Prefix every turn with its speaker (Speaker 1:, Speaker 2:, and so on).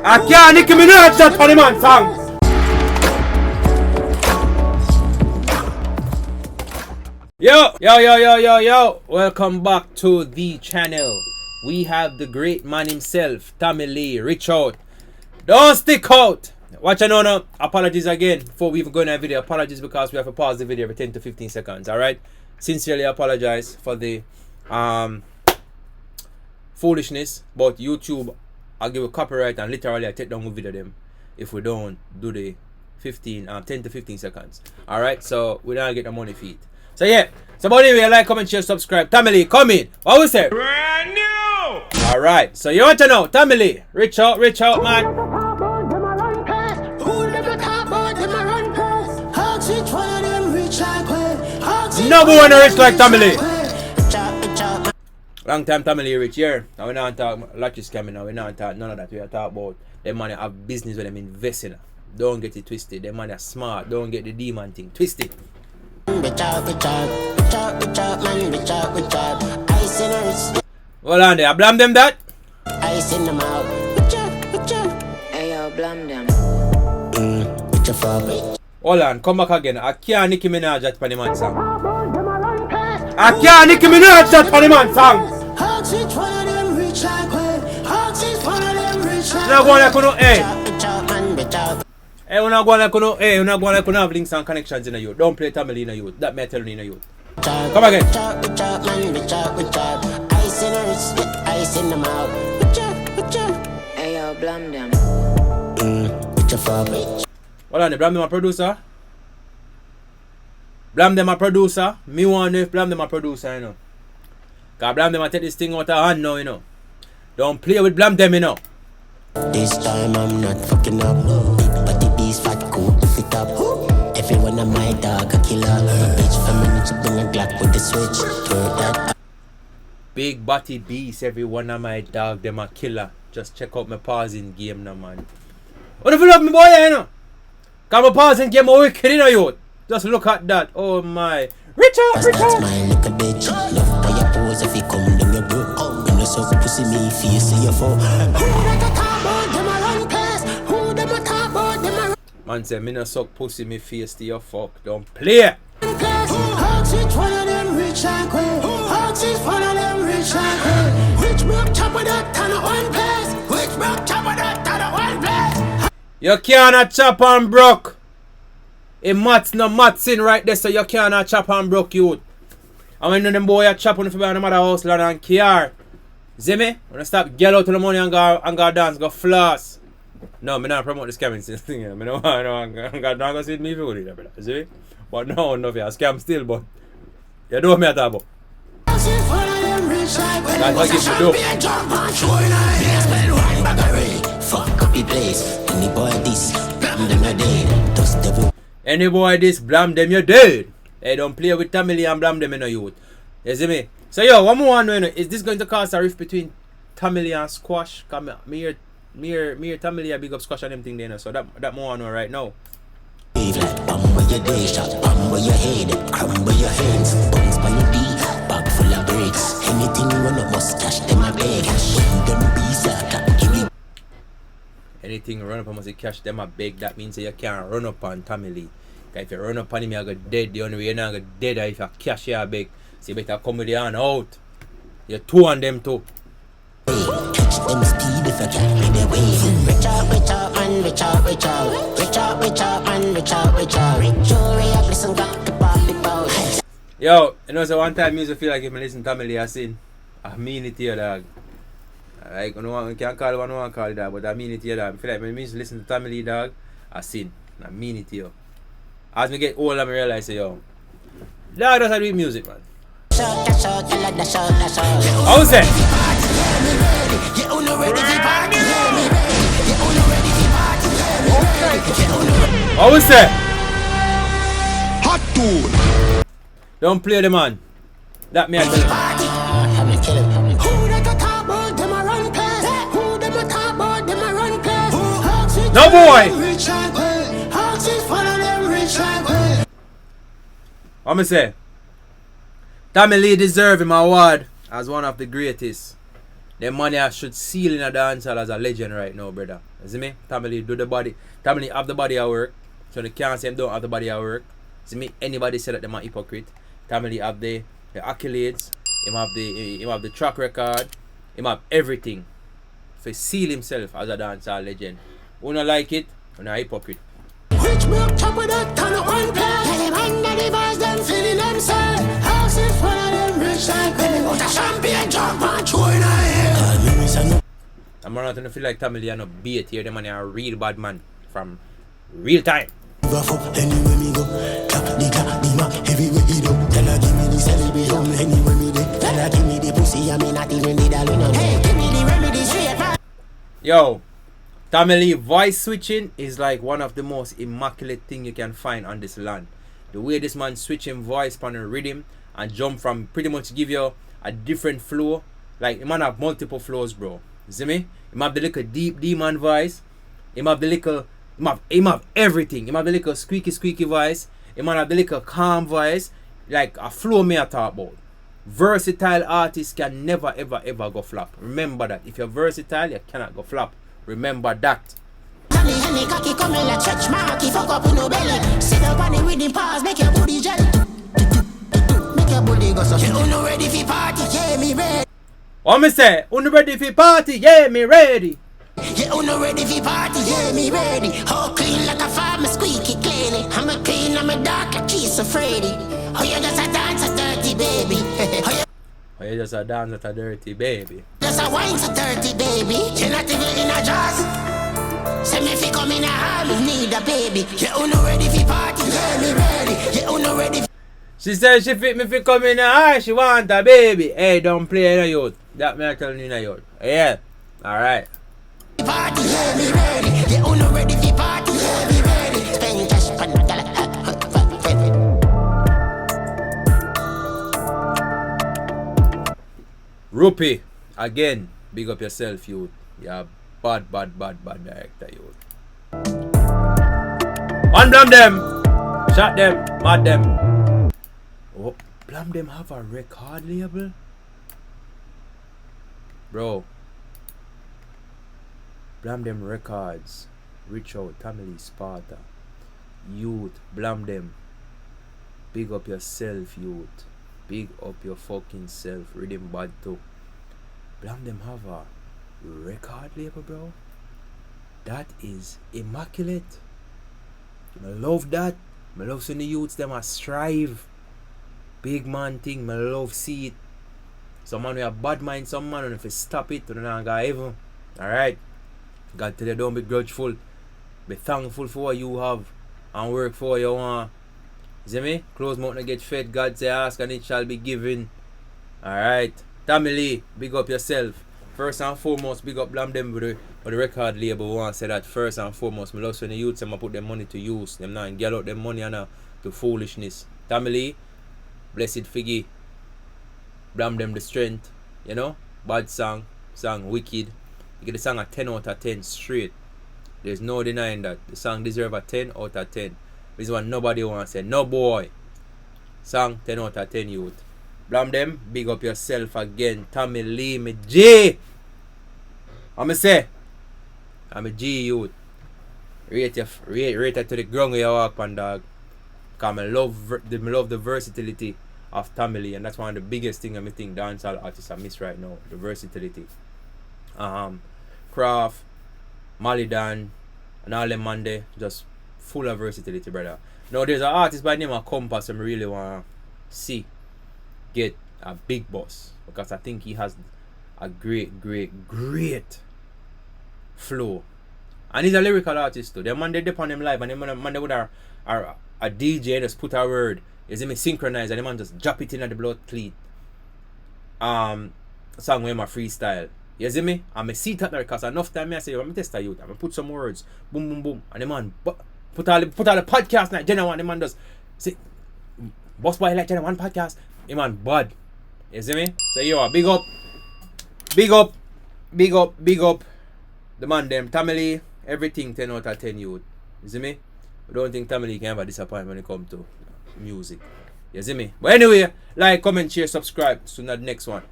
Speaker 1: I can't Nicki Minaj that funny man song. Yo. Welcome back to the channel. We have the great man himself, Tommy Lee. Reach out. Don't stick out. Watch and no. Apologies again before we even go in that video. Apologies because we have to pause the video every 10 to 15 seconds. Alright? Sincerely apologize for the foolishness. But YouTube, I'll give a copyright and literally I take down the video them if we don't do the 10 to 15 seconds. Alright? So we don't get the money feed. So yeah. So anyway, like, comment, share, subscribe. Tommy Lee, come in. What we say?
Speaker 2: Brand new!
Speaker 1: Alright. So you want to know, Tommy Lee, reach out, man. No one rich like Tommy Lee. Long time Tommy Lee rich here. Now we not talk lottery scamming now. We not talk none of that. We are talk about them money have business where them invest in. Don't get it twisted. Them money are smart. Don't get the demon thing twisted. Hold on there. I blame them that.
Speaker 3: I send them out. Hey yo, blame them.
Speaker 1: Hold on, come back again. I can't Nicki Minaj that funny man song. I can't Nicki Minaj that funny man song. Now go like no hey. Hey, we're not going like no hey, we're not going like no have links and connections in the youth. Don't play Tommy Lee in the youth. That may tell you in the youth. Come again.
Speaker 3: I send them out. Hey yo, blame them.
Speaker 1: Hold on, blame them a producer. Blame them a producer. Me want to blame them a producer, you know. Cause blame them a take this thing out of hand now, you know. Don't play with blame them, you know.
Speaker 3: This time I'm not fucking up. But the beast fat cool if it up. Everyone of my dog a killer. Bitch feminine to bring a Glock with the switch. Turn that.
Speaker 1: Big body beast, every one of my dog them a killer. Just check out my pausing game now, man. What if you love me boy, you know? Cause my pausing game a wicked, you know, youth. Just look at that. Oh my. Reach out.
Speaker 3: That's my little bitch. Love by your pose if you come down your brook. When you so pussy me face see your phone.
Speaker 1: Man say me no suck pussy me face to your fuck. Don't play. You cannot chop on broke. A mats no mats in right there, so you cannot chop on broke youth. And when them boy are chopping for another house land and care. See me? When I stop get out to the money and go dance, go floss. No, me not promote the scamming thing. I don't go see me if you go do that, brother. See me? But no, I scam still, but you know what me talk about. That's what gives you dope.
Speaker 3: Fuck up the place. Any boy this, blame them you're dead. Dust devil.
Speaker 1: Any boy this, blame them you're dead. Hey, don't play with Tommy Lee and blame them in the youth. You see me? So yo, one more one, is this going to cause a rift between Tommy Lee and Squash? Come here, me here Tommy Lee a big up Squash and them thing there, so that more one right now.
Speaker 3: Like bumble your day shot, bumble your head, crumble your hands, bones by your beat, bag full of bricks. Anything you wanna must cash them a bag. Them bees give me.
Speaker 1: Anything run up on must cash them a beg. That means that you can't run up on Tommy Lee. If you run up on him, you go dead. The only way you're not go dead is if you cash your beg. So you better come with your hand out. You're two on them too.
Speaker 3: Catch them speed if you can't be the way. Reach out, man, reach out. Reach out, man, reach out. Jury up, listen, got the body bout.
Speaker 1: Yo, you know, so one time music feel like if I listen to Tommy Lee, I sing. I mean it here, dog. Like, you can't call one call it, dog, but I mean it here, dog. I feel like when I listen to Tommy Lee, dog, I sing. I mean it here. As me get older, I realize, yo, dog doesn't do music, man. How is that? How is that?
Speaker 2: Hot tool.
Speaker 1: Don't play the man. That me I tell you. No boy. What me say? Tommy Lee deserve him award as one of the greatest. The money I should seal in a dancehall as a legend right now, brother. You see me? Tamale do the body. Tamale have the body at work. So they can't say them don't have the body at work. See me? Anybody say that they're a hypocrite. Tamale have the accolades. Him have the track record. Him have everything. For seal himself as a dancehall legend. Who not like it? Who not a hypocrite.
Speaker 3: Rich milk top of that ton of one play. Tell them under the bars, them feeling themselves. House is full of them rich like penny. Got a champagne jump and throw in a hair.
Speaker 1: I'm not gonna feel like Tamale and no bait here. Them man are a real bad man from real time.
Speaker 3: Anywhere me go, clap the clap the mark everywhere he do. Tell her give me the celebration anywhere me dey. Tell her give me the pussy, I mean not even need a loan. Hey, give me the remedy straight.
Speaker 1: Yo, Tamale voice switching is like one of the most immaculate thing you can find on this land. The way this man switching voice on the rhythm and jump from pretty much give you a different flow. Like, the man have multiple flows, bro. You see me? He have the little deep demon voice. He have the little, he have everything. He have the little squeaky voice. He have the little calm voice. Like a flow me I talk about. Versatile artists can never ever go flop. Remember that. If you're versatile, you cannot go flop. Remember that.
Speaker 3: Honey, cocky come in like stretch mark. He fuck up in no belly. Sit up on it with the paws, make your booty jelly. Make your booty go so. You no ready for party, yeah me ready.
Speaker 1: What me say? Uno ready for party? Yeah, me ready.
Speaker 3: You no ready for party, yeah me ready. All clean like a farm, squeaky clean. I'm a clean, I'm a dark like Keith Freddy. Oh you just a dance a dirty baby.
Speaker 1: Oh you just a dance at a dirty baby.
Speaker 3: Just a wine so dirty baby. You're not even in a jazz. Say me if you come in a hall, you need a baby. You no ready for party, yeah me ready. You no ready.
Speaker 1: She said she fit me if you come in her, she want a baby. Hey, don't play in a youth. That me I telling you in a youth. Yeah. Alright.
Speaker 3: Party, yeah me ready. You no ready for party, yeah me ready. Spend cash on the dollar.
Speaker 1: Rupee, again, big up yourself, youth. You're bad director, youth. Unblam them! Shot them, mad them. Oh, Blam them have a record label? Bro. Blam them records. Reach out, Tamale, Sparta. Youth, Blam them. Big up yourself, youth. Big up your fucking self. Rhythm bad too. Blam them have a record label, bro. That is immaculate. I love that. I love seeing the youths them a strive. Big man thing. I love see it. Some man with a bad mind, some man, and if you stop it, you're not gonna even. Alright. God tell you don't be grudgeful. Be thankful for what you have and work for what you want. See me? Close mouth and get fed. God say ask and it shall be given. Alright. Tamale, big up yourself. First and foremost, big up Blam them with the record label. Want to say that first and foremost. I love when the youths them put their money to use. Them not get out their money and to foolishness. Tamale, blessed figgy. Blam them the strength. You know? Bad song wicked. You get the song a 10 out of 10 straight. There's no denying that. The song deserve a 10 out of 10. This is what nobody wants to say. No boy. Song 10 out of 10 youth. Blam them. Big up yourself again. Tamale, me G. I'm say. I'm a G youth. Rate it to the ground where you walk on, dog. Because I love the versatility of Tamale. And that's one of the biggest things I think dancehall artists are miss right now. The versatility. Craft, Malidan, and all them man there, just full of versatility, brother. Now there's an artist by the name of Compass I really want to see get a big boss, because I think he has a great flow. And he's a lyrical artist too. The man they dip on them live and the man they would are a DJ and just put a word. You see me synchronize and the man just drop it in at the blood cleat. Song with my freestyle. You see me? And I see that because enough time I say, I'm test a youth. I'm put some words. Boom, boom, boom. And the man put all the podcast like Jenna one. The man does say, boss boy like Jenna one podcast. The man bad. You see me? So yo, big up. The man them Tamale, everything 10 out of 10 youth. You see me? I don't think Tamale can ever disappoint when it comes to music. You see me? But anyway, like, comment, share, subscribe. So not the next one.